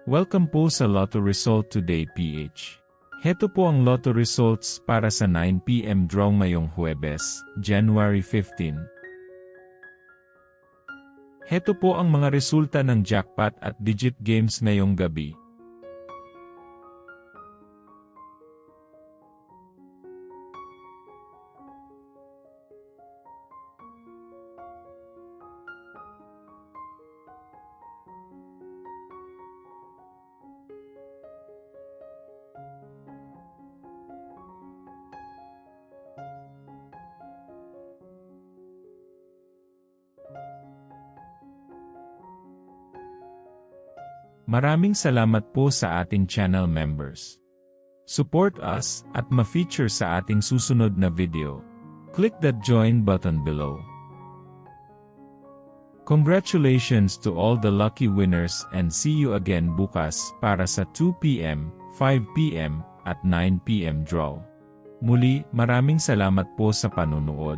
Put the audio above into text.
Welcome po sa Lotto Result Today PH. Heto po ang Lotto Results para sa 9 PM draw ngayong Huwebes, January 15. Heto po ang mga resulta ng jackpot at digit games ngayong gabi. Maraming salamat po sa ating channel members. Support us at ma-feature sa ating susunod na video. Click that join button below. Congratulations to all the lucky winners and see you again bukas para sa 2 PM, 5 PM at 9 PM draw. Muli, maraming salamat po sa panunood.